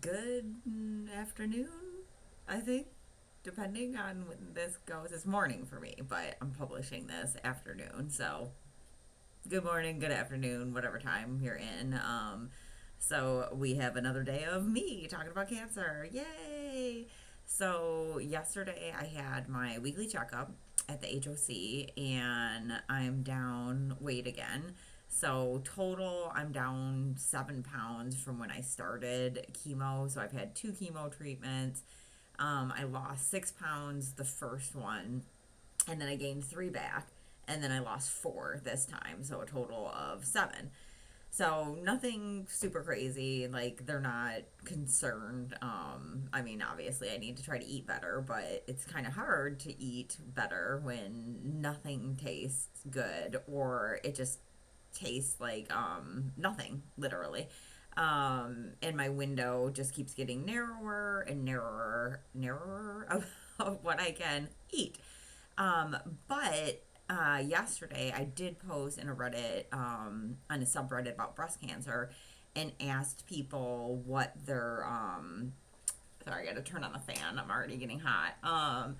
Good afternoon, I think, depending on when this goes. It's morning for me, but I'm publishing this afternoon. So, good morning, good afternoon, whatever time you're in. So, we have another day of me talking about cancer. Yay! So, yesterday I had my weekly checkup at the HOC and I'm down weight again. So total, I'm down 7 pounds from when I started chemo. So I've had two chemo treatments. I lost 6 pounds the first one, and then I gained three back, and then I lost four this time. So a total of seven. So nothing super crazy. Like they're not concerned. I mean, obviously, I need to try to eat better, but it's kind of hard to eat better when nothing tastes good or it just tastes like nothing, literally. And my window just keeps getting narrower and narrower of what I can eat. Um, but yesterday I did post in a Reddit, on a subreddit about breast cancer, and asked people what their sorry, I got to turn on the fan. I'm already getting hot.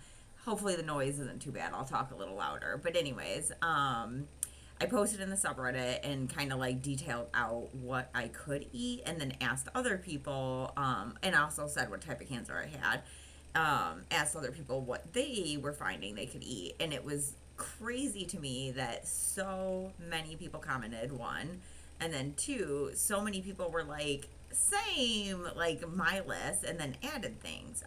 Hopefully the noise isn't too bad. I'll talk a little louder. But anyways, I posted in the subreddit and kind of like detailed out what I could eat, and then asked other people, and also said what type of cancer I had. Asked other people what they were finding they could eat, and it was crazy to me that so many people commented, one, and then two, so many people were like same, like my list, and then added things.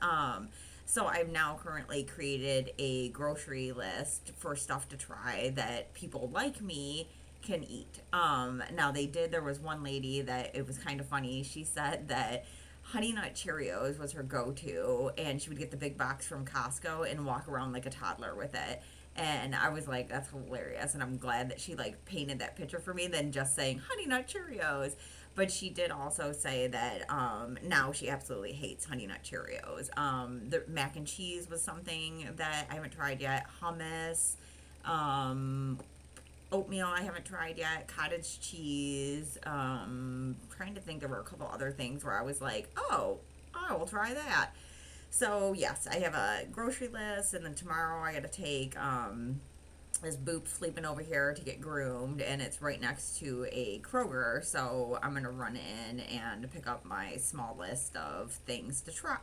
So I've now currently created a grocery list for stuff to try that people like me can eat. Now they did. There was one lady that it was kind of funny. She said that Honey Nut Cheerios was her go-to, and she would get the big box from Costco and walk around like a toddler with it. And I was like, that's hilarious, and I'm glad that she like painted that picture for me than just saying Honey Nut Cheerios. But she did also say that now she absolutely hates Honey Nut Cheerios. The mac and cheese was something that I haven't tried yet. Hummus, um, oatmeal I haven't tried yet. Cottage cheese. Trying to think, there were a couple other things where I was like, oh, I will try that. So yes, I have a grocery list, and then tomorrow I got to take this Boop sleeping over here to get groomed, and it's right next to a Kroger. So I'm gonna run in and pick up my small list of things to try.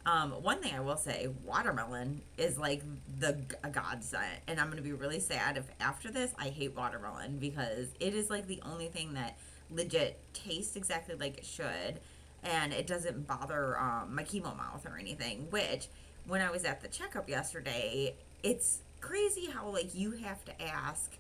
One thing I will say, watermelon is like the a godsend, and I'm gonna be really sad if after this I hate watermelon, because it is like the only thing that legit tastes exactly like it should, and it doesn't bother my chemo mouth or anything. Which, when I was at the checkup yesterday, it's crazy how like you have to ask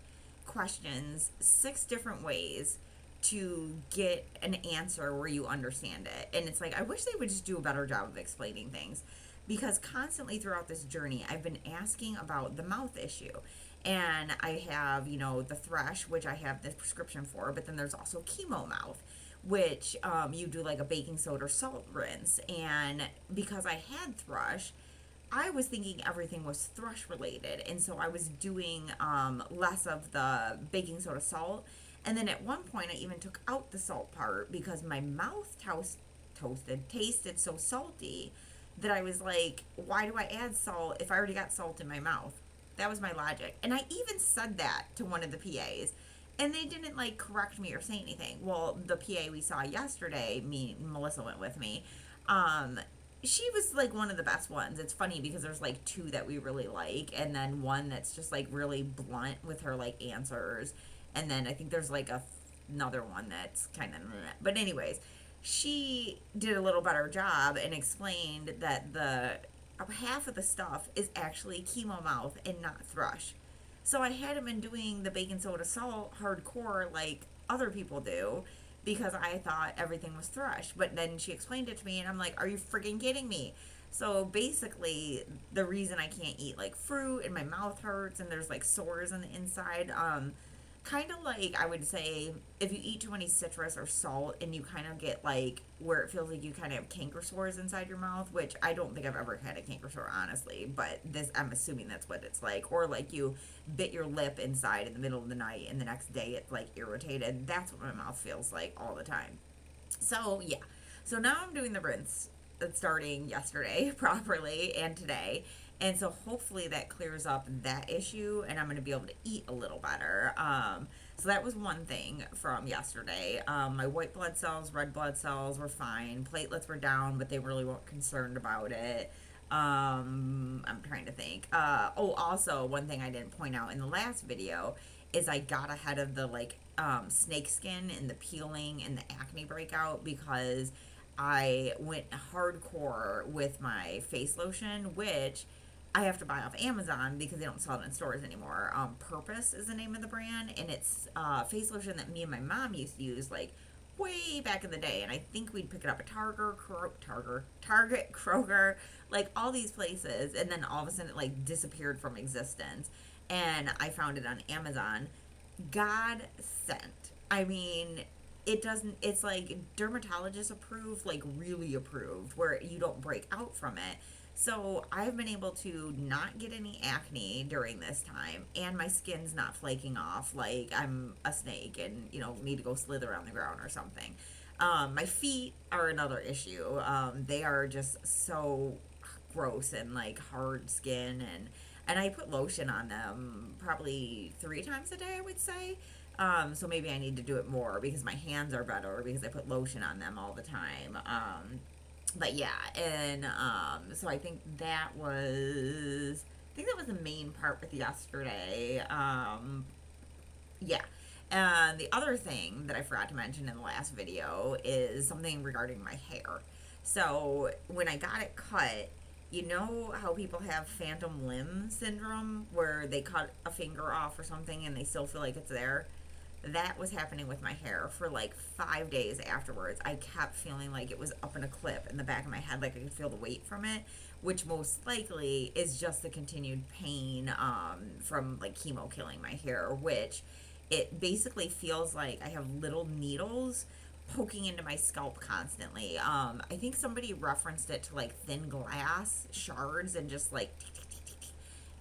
questions six different ways to get an answer where you understand it. And it's like, I wish they would just do a better job of explaining things, because constantly throughout this journey, I've been asking about the mouth issue. And I have, the thrush, which I have the prescription for, but then there's also chemo mouth, which you do like a baking soda salt rinse. And because I had thrush, I was thinking everything was thrush related, and so I was doing less of the baking soda salt. And then at one point, I even took out the salt part because my mouth tasted so salty that I was like, why do I add salt if I already got salt in my mouth? That was my logic. And I even said that to one of the PAs, and they didn't like correct me or say anything. Well, the PA we saw yesterday, Melissa went with me. Um, she was like one of the best ones. It's funny because there's like two that we really like, and then one that's just like really blunt with her like answers, and then I think there's like another one that's kind of. But anyways, she did a little better job and explained that the half of the stuff is actually chemo mouth and not thrush. So I hadn't been doing the baking soda salt hardcore like other people do, because I thought everything was thrush. But then she explained it to me, and I'm like, are you freaking kidding me? So basically, the reason I can't eat like fruit and my mouth hurts and there's like sores on the inside, kind of like I would say if you eat too many citrus or salt and you kind of get like where it feels like you kind of have canker sores inside your mouth, which I don't think I've ever had a canker sore, honestly, but this, I'm assuming that's what it's like. Or like you bit your lip inside in the middle of the night and the next day it's like irritated. That's what my mouth feels like all the time. So yeah, So now I'm doing the rinse starting yesterday properly and today. And so hopefully that clears up that issue and I'm going to be able to eat a little better. So that was one thing from yesterday. My white blood cells, red blood cells were fine. Platelets were down, but they really weren't concerned about it. I'm trying to think. Also, one thing I didn't point out in the last video is I got ahead of the snake skin and the peeling and the acne breakout because I went hardcore with my face lotion, which I have to buy off Amazon because they don't sell it in stores anymore. Purpose is the name of the brand, and it's face lotion that me and my mom used to use like way back in the day. And I think we'd pick it up at Target, Kroger, like all these places, and then all of a sudden it like disappeared from existence. And I found it on Amazon. God sent. I mean, it doesn't, it's like dermatologist approved, like really approved, where you don't break out from it. So I've been able to not get any acne during this time, and my skin's not flaking off like I'm a snake and, need to go slither on the ground or something. My feet are another issue. They are just so gross and like hard skin, and I put lotion on them probably 3 times a day, I would say. So maybe I need to do it more because my hands are better because I put lotion on them all the time. But yeah, and so I think that was the main part with yesterday. Yeah. And the other thing that I forgot to mention in the last video is something regarding my hair. So when I got it cut, you know how people have phantom limb syndrome where they cut a finger off or something and they still feel like it's there? That was happening with my hair for like 5 days afterwards. I kept feeling like it was up in a clip in the back of my head, like I could feel the weight from it, which most likely is just the continued pain from like chemo killing my hair, which it basically feels like I have little needles poking into my scalp constantly. I think somebody referenced it to like thin glass shards and just like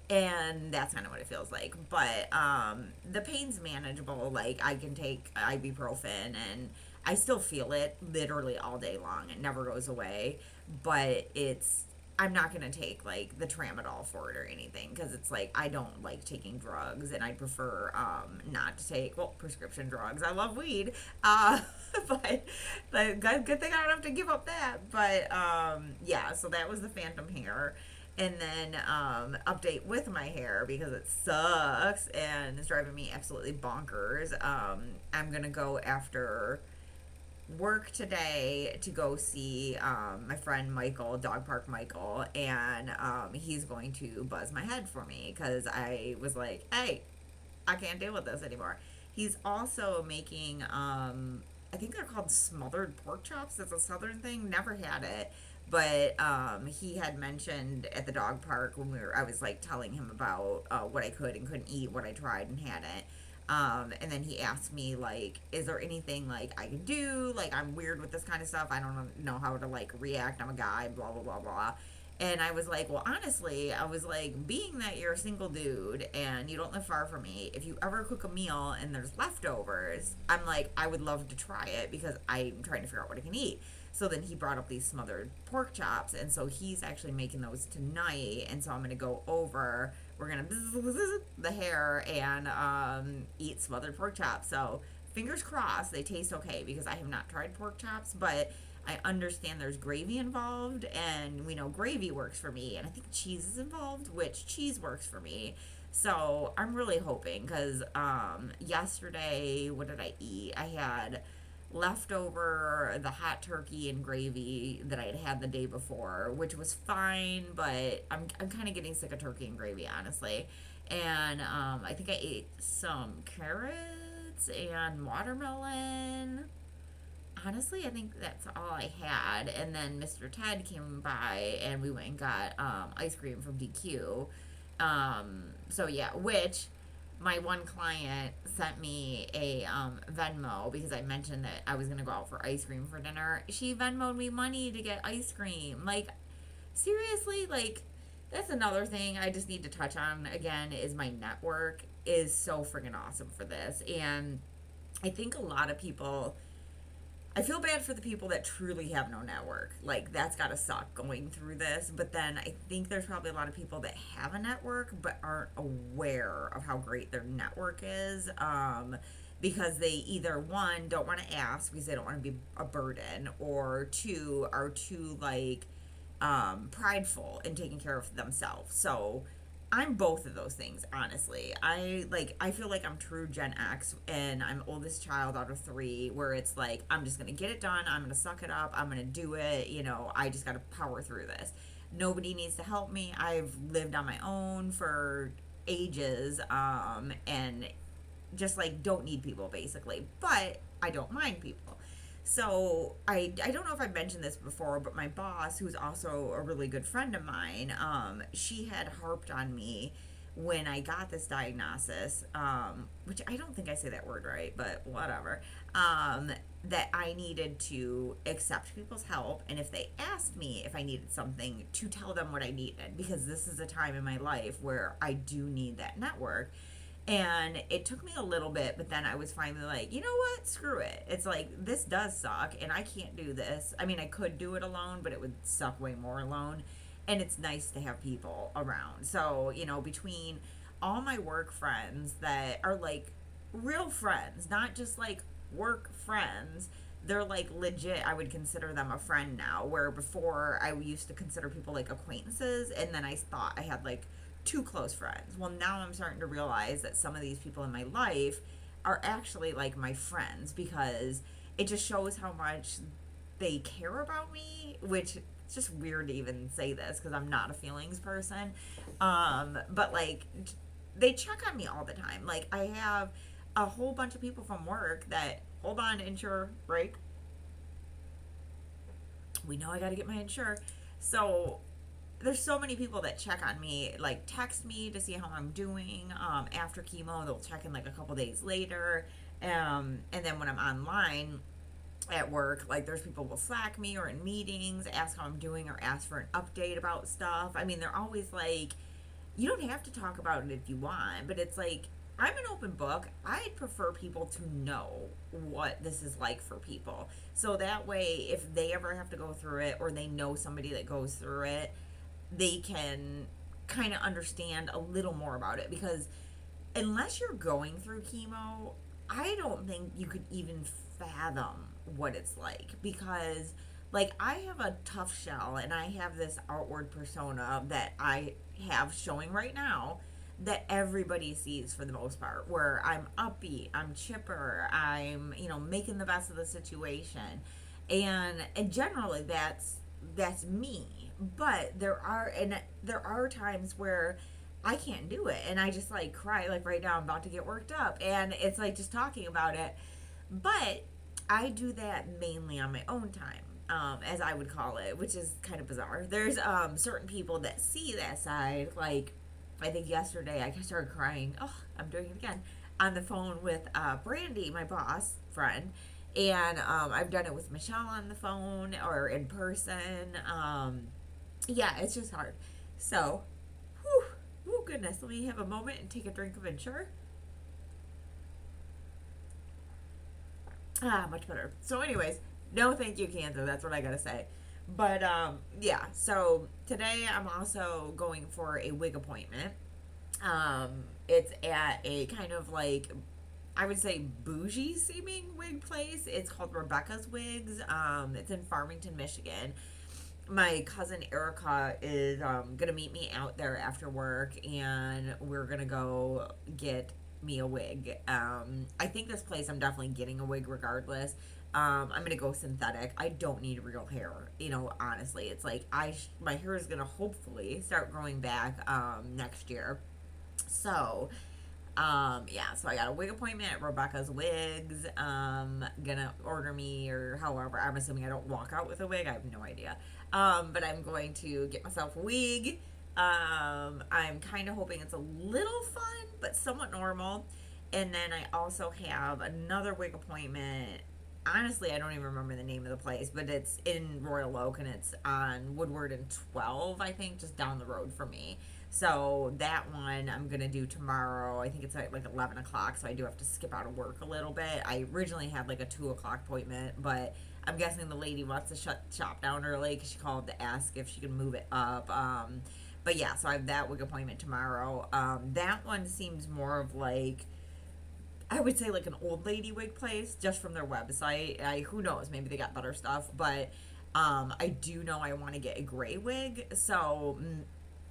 and that's kind of what it feels like. But the pain's manageable. Like I can take ibuprofen and I still feel it literally all day long. It never goes away. But I'm not gonna take like the tramadol for it or anything because it's like I don't like taking drugs and I prefer not to take prescription drugs. I love weed, but the good thing I don't have to give up that. But yeah, so that was the phantom hair. And then update with my hair because it sucks and it's driving me absolutely bonkers. I'm gonna go after work today to go see my friend Michael, Dog Park Michael, and he's going to buzz my head for me because I was like, hey, I can't deal with this anymore. He's also making, I think they're called smothered pork chops. That's a southern thing. Never had it. But he had mentioned at the dog park when I was like telling him about what I could and couldn't eat, what I tried and hadn't. And then he asked me like, is there anything like I can do? Like I'm weird with this kind of stuff. I don't know how to like react. I'm a guy, blah, blah, blah, blah. And I was like, well, honestly, I was like, being that you're a single dude and you don't live far from me, if you ever cook a meal and there's leftovers, I'm like, I would love to try it because I'm trying to figure out what I can eat. So then he brought up these smothered pork chops, and so he's actually making those tonight. And so I'm gonna go over. We're gonna the hair and eat smothered pork chops. So fingers crossed they taste okay because I have not tried pork chops, but I understand there's gravy involved, and we know gravy works for me, and I think cheese is involved, which cheese works for me. So I'm really hoping because yesterday, what did I eat? I had leftover the hot turkey and gravy that I had the day before, which was fine, but I'm kind of getting sick of turkey and gravy, honestly. And I think I ate some carrots and watermelon. Honestly, I think that's all I had. And then Mr. Ted came by and we went and got ice cream from DQ. So yeah, which my one client sent me a Venmo because I mentioned that I was going to go out for ice cream for dinner. She Venmoed me money to get ice cream. Like, seriously, like, that's another thing I just need to touch on again is my network is so freaking awesome for this. And I think a lot of people, I feel bad for the people that truly have no network. Like, that's got to suck going through this. But then I think there's probably a lot of people that have a network but aren't aware of how great their network is. Because they either, one, don't want to ask because they don't want to be a burden, or two, are too, like, prideful in taking care of themselves. So I'm both of those things, honestly. I feel like I'm true Gen X, and I'm oldest child out of three, where it's like I'm just gonna get it done. I'm gonna suck it up. I'm gonna do it. I just gotta power through this. Nobody needs to help me. I've lived on my own for ages, and just like don't need people basically, but I don't mind people. So I don't know if I mentioned this before, but my boss, who's also a really good friend of mine, she had harped on me when I got this diagnosis, which I don't think I say that word right, but whatever. Um, that I needed to accept people's help, and if they asked me if I needed something, to tell them what I needed, because this is a time in my life where I do need that network. And it took me a little bit, but then I was finally like, you know what? Screw it. It's like, this does suck, and I can't do this. I mean, I could do it alone, but it would suck way more alone. And it's nice to have people around. So, between all my work friends that are like real friends, not just like work friends, they're like legit. I would consider them a friend now, where before I used to consider people like acquaintances, and then I thought I had like two close friends. Well, now I'm starting to realize that some of these people in my life are actually like my friends, because it just shows how much they care about me, which it's just weird to even say this because I'm not a feelings person. But like, they check on me all the time. Like, I have a whole bunch of people from work that, hold on, insure break. We know I got to get my insure. So there's so many people that check on me, like text me to see how I'm doing. After chemo, they'll check in like a couple days later. And then when I'm online at work, like there's people will Slack me or in meetings, ask how I'm doing or ask for an update about stuff. I mean, they're always like, you don't have to talk about it if you want, but it's like, I'm an open book. I'd prefer people to know what this is like for people. So that way, if they ever have to go through it, or they know somebody that goes through it, they can kind of understand a little more about it. Because unless you're going through chemo, I don't think you could even fathom what it's like. Because, like, I have a tough shell, and I have this outward persona that I have showing right now that everybody sees for the most part, where I'm upbeat, I'm chipper, I'm, making the best of the situation. And generally that's me. But there are times where I can't do it, and I just like cry. Like right now I'm about to get worked up, and it's like just talking about it. But I do that mainly on my own time, as I would call it, which is kind of bizarre. There's certain people that see that side. Like, I think yesterday I started crying. Oh, I'm doing it again on the phone with Brandy, my boss friend, and I've done it with Michelle on the phone or in person. Yeah, it's just hard. So, whew, oh goodness, let me have a moment and take a drink of Ensure. Ah, much better. So, anyways, no thank you, cancer. That's what I gotta say. But yeah. So today I'm also going for a wig appointment. It's at a kind of like, I would say, bougie seeming wig place. It's called Rebecca's Wigs. It's in Farmington, Michigan. My cousin Erica is gonna meet me out there after work, and we're gonna go get me a wig. I think this place, I'm definitely getting a wig regardless. I'm gonna go synthetic. I don't need real hair. Honestly, it's like my hair is gonna hopefully start growing back next year. So yeah, so I got a wig appointment at Rebecca's Wigs. Gonna order me, or however, I'm assuming I don't walk out with a wig. I have no idea. But I'm going to get myself a wig. I'm kind of hoping it's a little fun, but somewhat normal. And then I also have another wig appointment honestly, I don't even remember the name of the place, but it's in Royal Oak and it's on Woodward and 12, I think, just down the road from me. So that one I'm gonna do tomorrow. I think it's at like 11 o'clock, so I do have to skip out of work a little bit. I originally had like a 2 o'clock appointment, but I'm guessing the lady wants to shut shop down early because she called to ask if she can move it up. But yeah, so I have that wig appointment tomorrow. That one seems more of like, I would say like an old lady wig place just from their website. Who knows, maybe they got better stuff, but I do know I want to get a gray wig. So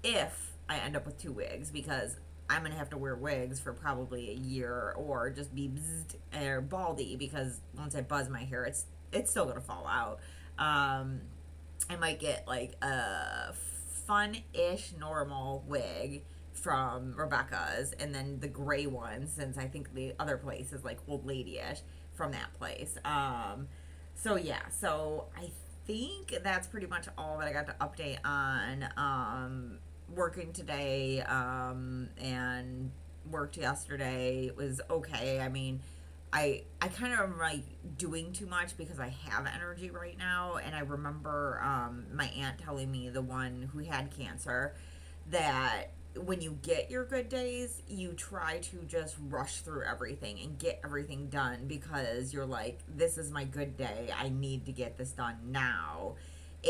if I end up with two wigs, because I'm gonna have to wear wigs for probably a year or just be bzzed or baldy, because once I buzz my hair, it's still gonna fall out. Um, I might get like a fun-ish normal wig from Rebecca's, and then the gray one, since I think the other place is like old lady-ish, from that place. So yeah, so I think that's pretty much all that I got to update on. Working today, and worked yesterday. It was okay. I mean, I kind of am like doing too much because I have energy right now, and I remember my aunt telling me, the one who had cancer, that when you get your good days, you try to just rush through everything and get everything done because you're like, this is my good day. I need to get this done now.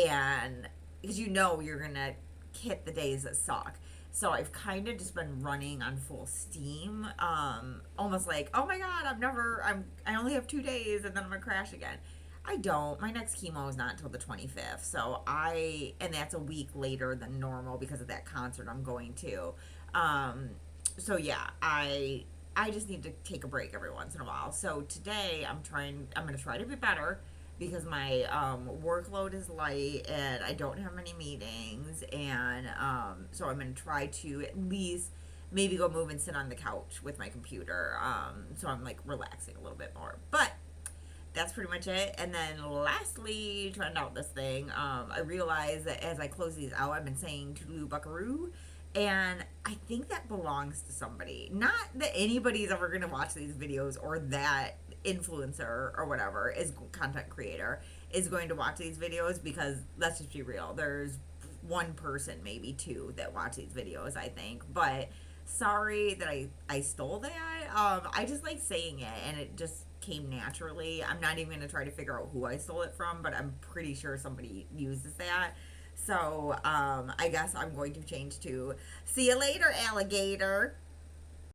And because you know you're going to hit the days that suck. So I've kind of just been running on full steam, almost like, oh my god, I only have 2 days and then I'm gonna crash again. I don't. My next chemo is not until the 25th, and that's a week later than normal because of that concert I'm going to. Um, so yeah, I just need to take a break every once in a while. So today I'm gonna try to be better because my workload is light and I don't have many meetings, and so I'm gonna try to at least maybe go move and sit on the couch with my computer, so I'm like relaxing a little bit more. But that's pretty much it. And then lastly, trying out this thing, I realized that as I close these out, I've been saying Toodaloo Buckaroo, and I think that belongs to somebody. Not that anybody's ever going to watch these videos, or that influencer or whatever is content creator is going to watch these videos, because let's just be real, there's one person, maybe two, that watch these videos, I think. But sorry that I stole that. I just like saying it, and it just came naturally. I'm not even gonna try to figure out who I stole it from, but I'm pretty sure somebody uses that. So I guess I'm going to change to "See you later, alligator."